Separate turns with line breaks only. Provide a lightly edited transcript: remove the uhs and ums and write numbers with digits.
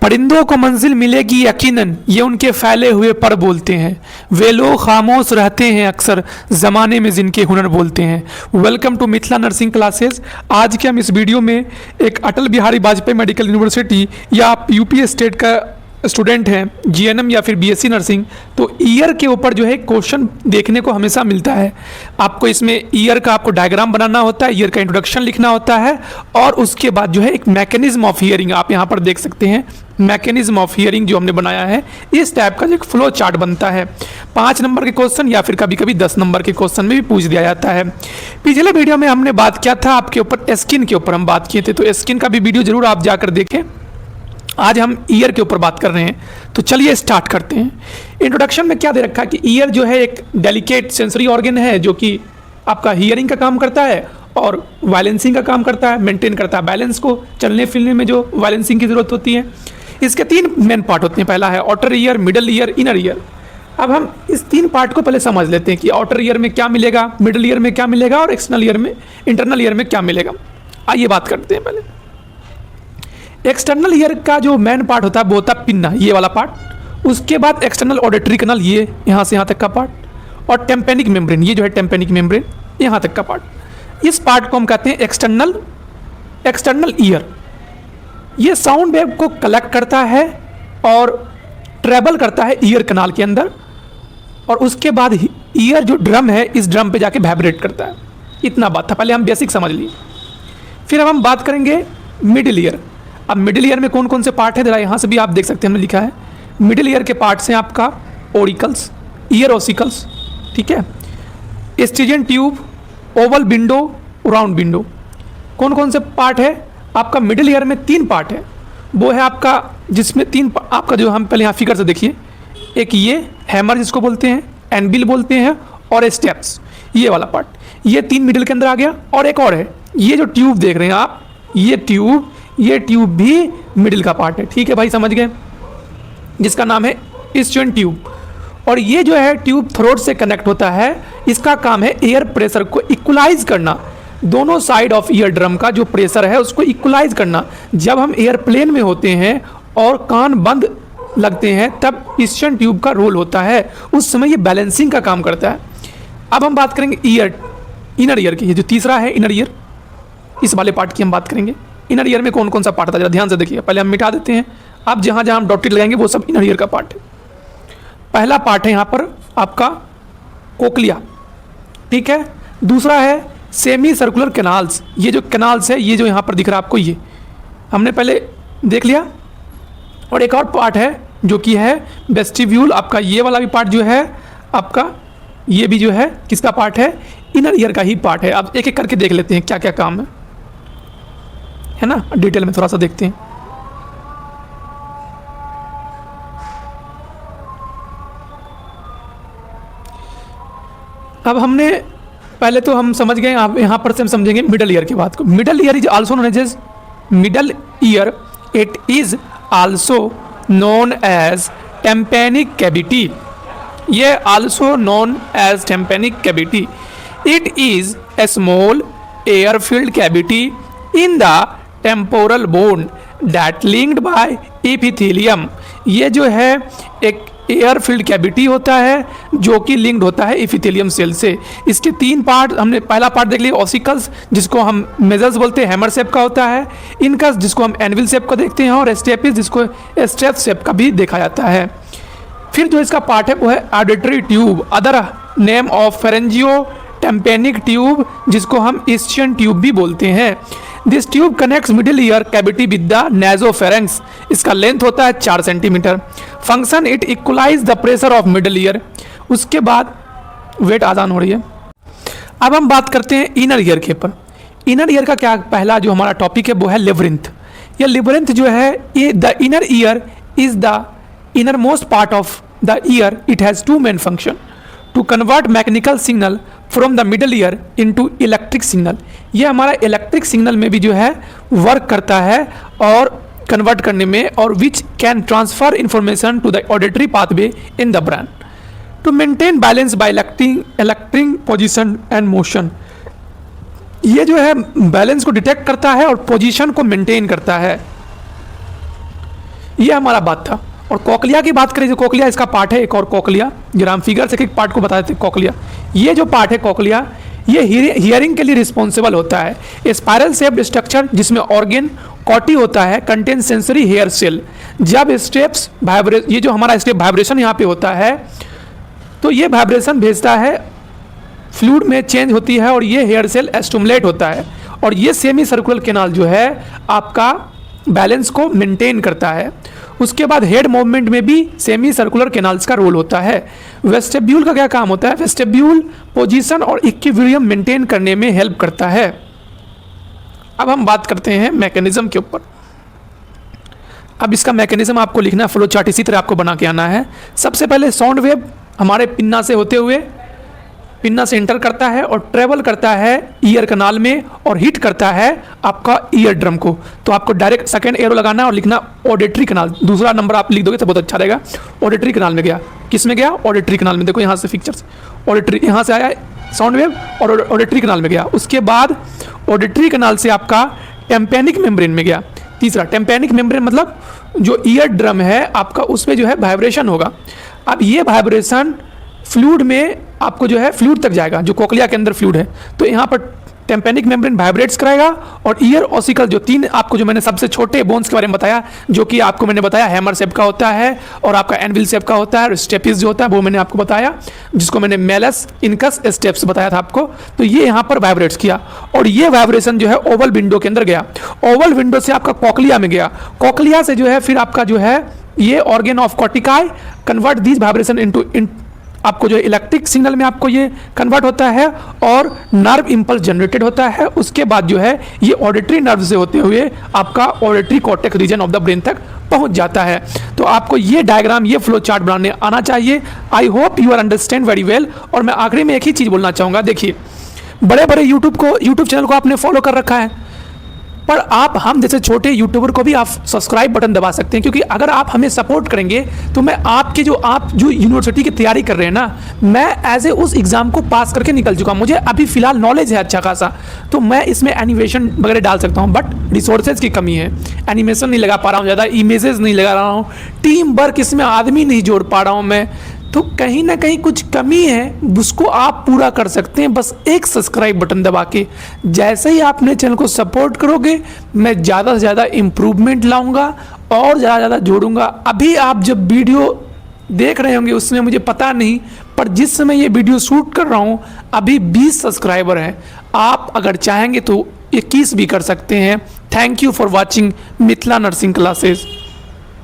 परिंदों को मंजिल मिलेगी यकीनन, ये उनके फैले हुए पर बोलते हैं। वे लोग खामोश रहते हैं अक्सर, ज़माने में जिनके हुनर बोलते हैं। Welcome to Mithila Nursing Classes. आज के हम इस वीडियो में एक अटल बिहारी वाजपेयी मेडिकल यूनिवर्सिटी या आप यूपी स्टेट का स्टूडेंट हैं, जीएनएम या फिर बीएससी नर्सिंग, तो ईयर के ऊपर जो है क्वेश्चन देखने को हमेशा मिलता है। आपको इसमें ईयर का आपको डायग्राम बनाना होता है, ईयर का इंट्रोडक्शन लिखना होता है और उसके बाद जो है एक मैकेनिज्म ऑफ हियरिंग आप यहाँ पर देख सकते हैं। मैकेनिज्म ऑफ हियरिंग जो हमने बनाया है, इस टाइप का जो एक फ्लो चार्ट बनता है। 5 नंबर के क्वेश्चन या फिर कभी कभी 10 नंबर के क्वेश्चन में भी पूछ दिया जाता है। पिछले वीडियो में हमने बात किया था आपके ऊपर स्किन के ऊपर हम बात किए थे, तो स्किन का भी वीडियो जरूर आप जाकर देखें। आज हम ईयर के ऊपर बात कर रहे हैं, तो चलिए स्टार्ट करते हैं। इंट्रोडक्शन में क्या दे रखा है कि ईयर जो है एक डेलिकेट सेंसरी ऑर्गन है जो कि आपका हियरिंग का काम करता है और बैलेंसिंग का काम करता है, मेंटेन करता है बैलेंस को, चलने फिरने में जो बैलेंसिंग की जरूरत होती है। इसके 3 मेन पार्ट होते हैं। पहला है outer ear, middle ear, inner ear. अब हम इस 3 पार्ट को पहले समझ लेते हैं कि आउटर ईयर में क्या मिलेगा, मिडल ईयर में क्या मिलेगा और एक्सटर्नल ईयर में, इंटरनल ईयर में क्या मिलेगा। आइए बात करते हैं। पहले एक्सटर्नल ईयर का जो मेन पार्ट होता है वो होता है पिन्ना, ये वाला पार्ट। उसके बाद एक्सटर्नल ऑडिटरी कैनल, ये यहाँ से यहाँ तक का पार्ट, और टेम्पेनिक मेम्ब्रेन, ये जो है टेम्पेनिक मेम्ब्रेन, यहाँ तक का पार्ट। इस पार्ट को हम कहते हैं एक्सटर्नल ईयर। ये साउंड वेव को कलेक्ट करता है और ट्रेवल करता है ईयर कैनाल के अंदर, और उसके बाद ईयर जो ड्रम है, इस ड्रम पे जाके वाइब्रेट करता है। इतना बात था, पहले हम बेसिक समझ लिए। फिर अब हम बात करेंगे मिडिल ईयर। अब मिडिल ईयर में कौन कौन से पार्ट है, जरा यहाँ से भी आप देख सकते हैं, हमने लिखा है मिडिल ईयर के पार्ट्स हैं आपका ओरिकल्स, ईयर ओसिकल्स, ठीक है, eustachian tube, oval window, round window. कौन कौन से पार्ट है आपका मिडिल ईयर में? 3 पार्ट है। वो है आपका जिसमें 3 आपका जो हम पहले यहाँ फिगर से देखिए, एक ये हैमर जिसको बोलते हैं, एनबिल बोलते हैं, और स्टेप्स, ये वाला पार्ट, ये 3 मिडिल के अंदर आ गया। और एक और है, ये जो ट्यूब देख रहे हैं आप, ये ट्यूब भी मिडिल का पार्ट है, ठीक है भाई, समझ गए, जिसका नाम है इस्चुएंट ट्यूब। और ये जो है ट्यूब थ्रोट से कनेक्ट होता है, इसका काम है एयर प्रेशर को इक्वलाइज करना। दोनों साइड ऑफ ईयर ड्रम का जो प्रेशर है उसको इक्वलाइज करना। जब हम एयरप्लेन में होते हैं और कान बंद लगते हैं तब इस्चुएंट ट्यूब का रोल होता है, उस समय ये बैलेंसिंग का काम करता है। अब हम बात करेंगे इनर ईयर की, ये जो तीसरा है इनर ईयर, इस वाले पार्ट की हम बात करेंगे। इनर ईयर में कौन कौन सा पार्ट आता है, जरा ध्यान से देखिए। पहले हम मिटा देते हैं, अब जहाँ जहाँ हम डॉटेड लगाएंगे वो सब इनर ईयर का पार्ट है। पहला पार्ट है यहाँ पर आपका कोक्लिया, ठीक है। दूसरा है सेमी सर्कुलर कैनाल्स, ये जो कैनाल्स है, ये जो यहाँ पर दिख रहा है आपको, ये हमने पहले देख लिया। और एक और पार्ट है जो कि है वेस्टिब्यूल, आपका ये वाला भी पार्ट जो है आपका, ये भी जो है किसका पार्ट है, इनर ईयर का ही पार्ट है। अब एक एक करके देख लेते हैं क्या क्या काम है ना, डिटेल में थोड़ा सा देखते हैं। अब हमने पहले तो हम समझ गए, आप यहाँ पर से हम समझेंगे मिडल ईयर की बात को। Middle ear is also known as middle ear, it is also known as tympanic cavity. ये also known as tympanic cavity. It is a small air filled cavity in the temporal bone that linked by epithelium. ये जो है एक air field cavity होता है जो कि linked होता है एपिथेलियम सेल से। इसके 3 पार्ट हमने, पहला पार्ट देख लिया ऑसिकल्स, जिसको हम मेजल्स बोलते हैं, हैमर शेप का होता है, इनकस जिसको हम एनविल शेप का देखते हैं, और स्टेपिस जिसको स्टेप शेप का भी देखा जाता है। फिर जो इसका पार्ट है वो है auditory tube, other name of pharyngo tympanic tube, जिसको हम इस्चियन ट्यूब भी बोलते हैं। This tube connects middle ear cavity with the nasopharynx. इसका लेंथ होता है 4 centimetre. Function it equalise the pressure of middle ear. उसके बाद वेट आसान हो रही है। अब हम बात करते हैं इनर ईयर के ऊपर। इनर ईयर का क्या पहला जो हमारा टॉपिक है वो है लेबरिंथ। यह लेबरिंथ जो है, ये the inner ear is the inner most part of the ear. It has 2 main function to convert mechanical signal from the middle ear into electric signal. ये हमारा इलेक्ट्रिक सिग्नल में भी जो है वर्क करता है और कन्वर्ट करने में, और which can transfer information to the auditory pathway in the brain to maintain balance by electric position and motion. ये जो है बैलेंस को डिटेक्ट करता है और पोजीशन को मेंटेन करता है। ये हमारा बात था। और कोकलिया की बात करें, जो कोकलिया इसका पार्ट है, एक और कोकलिया, जरा हम फिगर से एक पार्ट को बता देते हैं। कोकलिया, ये जो पार्ट है कोकलिया, ये हियरिंग के लिए रिस्पॉन्सिबल होता है। स्पाइरल शेप्ड स्ट्रक्चर जिसमें ऑर्गन कॉटी होता है, कंटेन सेंसरी हेयर सेल। जब स्टेप्स ये जो हमारा स्टेप वाइब्रेशन यहाँ पे होता है, तो ये वाइब्रेशन भेजता है, फ्लूइड में चेंज होती है और ये हेयर सेल स्टिमुलेट होता है। और ये सेमी सर्कुलर कैनाल जो है आपका बैलेंस को मेंटेन करता है। उसके बाद हेड मूवमेंट में भी सेमी सर्कुलर कैनाल्स का रोल होता है। वेस्टिब्यूल का क्या काम होता है? वेस्टिब्यूल पोजीशन और इक्विलिब्रियम मेंटेन करने में हेल्प करता है। अब हम बात करते हैं मैकेनिज्म के ऊपर। अब इसका मैकेनिज्म आपको लिखना है, फ्लो चार्ट इसी तरह आपको बना के आना है। सबसे पहले साउंड वेव हमारे पिन्ना से होते हुए पिन्ना से इंटर करता है और ट्रेवल करता है ईयर कनाल में और हिट करता है आपका ईयर ड्रम को। तो आपको डायरेक्ट सेकंड एरो लगाना है और लिखना ऑडिटरी कनाल। दूसरा नंबर आप लिख दोगे तो बहुत अच्छा रहेगा। ऑडिटरी कनाल में गया, किस में गया? ऑडिटरी कनाल में। देखो यहाँ से पिक्चर्स, ऑडिटरी यहाँ से आया साउंड वेव और ऑडिटरी कनाल में गया। उसके बाद ऑडिटरी कनाल से आपका टेम्पेनिक मेम्ब्रेन में गया। तीसरा टेम्पेनिक मेम्ब्रेन मतलब जो ईयर ड्रम है आपका, उसमें जो है वाइब्रेशन होगा। अब ये वाइब्रेशन फ्लूइड में आपको जो है फ्लूइड तक जाएगा, जो कोकलिया के अंदर फ्लूइड है। तो यहाँ पर टेम्पेनिक मेम्ब्रेन वाइब्रेट्स कराएगा और ईयर ऑसिकल, जो तीन आपको जो मैंने सबसे छोटे बोन्स के बारे में बताया, जो कि आपको मैंने बताया हैमर शेप का होता है और आपका एनविल शेप का होता है, और स्टेपिस जो होता है वो मैंने आपको बताया, जिसको मैंने मेलस इनकस स्टेप्स बताया था आपको। तो ये यहाँ पर वाइब्रेट्स किया और ये वाइब्रेशन जो है ओवल विंडो के अंदर गया। ओवल विंडो से आपका कोकलिया में गया। कोकलिया से जो है फिर आपका जो है ये organ of Corti convert these vibration into आपको जो इलेक्ट्रिक सिग्नल में आपको ये कन्वर्ट होता है और नर्व इंपल्स जनरेटेड होता है। उसके बाद जो है ये ऑडिटरी नर्व से होते हुए आपका auditory cortex region of the brain तक पहुंच जाता है। तो आपको ये डायग्राम, ये फ्लो चार्ट बनाने आना चाहिए। I hope you are understand very well. और मैं आखिरी में एक ही चीज़ बोलना चाहूँगा, देखिए बड़े बड़े यूट्यूब चैनल को आपने फॉलो कर रखा है, पर आप हम जैसे छोटे यूट्यूबर को भी आप सब्सक्राइब बटन दबा सकते हैं, क्योंकि अगर आप हमें सपोर्ट करेंगे तो मैं आप जो यूनिवर्सिटी की तैयारी कर रहे हैं ना, मैं एज ए उस एग्ज़ाम को पास करके निकल चुका हूँ। मुझे अभी फिलहाल नॉलेज है अच्छा खासा, तो मैं इसमें एनिमेशन वगैरह डाल सकता हूँ, बट रिसोर्सेज की कमी है। एनिमेशन नहीं लगा पा रहा हूँ, ज़्यादा इमेजेस नहीं लगा रहा हूँ, टीम वर्क इसमें आदमी नहीं जोड़ पा रहा हूँ मैं। तो कहीं ना कहीं कुछ कमी है, उसको आप पूरा कर सकते हैं बस एक सब्सक्राइब बटन दबा के। जैसे ही आप अपने चैनल को सपोर्ट करोगे, मैं ज़्यादा से ज़्यादा इम्प्रूवमेंट लाऊंगा और ज़्यादा जोड़ूंगा। अभी आप जब वीडियो देख रहे होंगे उसमें मुझे पता नहीं, पर जिस समय ये वीडियो शूट कर रहा हूँ अभी 20 सब्सक्राइबर हैं। आप अगर चाहेंगे तो 21 भी कर सकते हैं। Thank you for watching Mithila Nursing classes.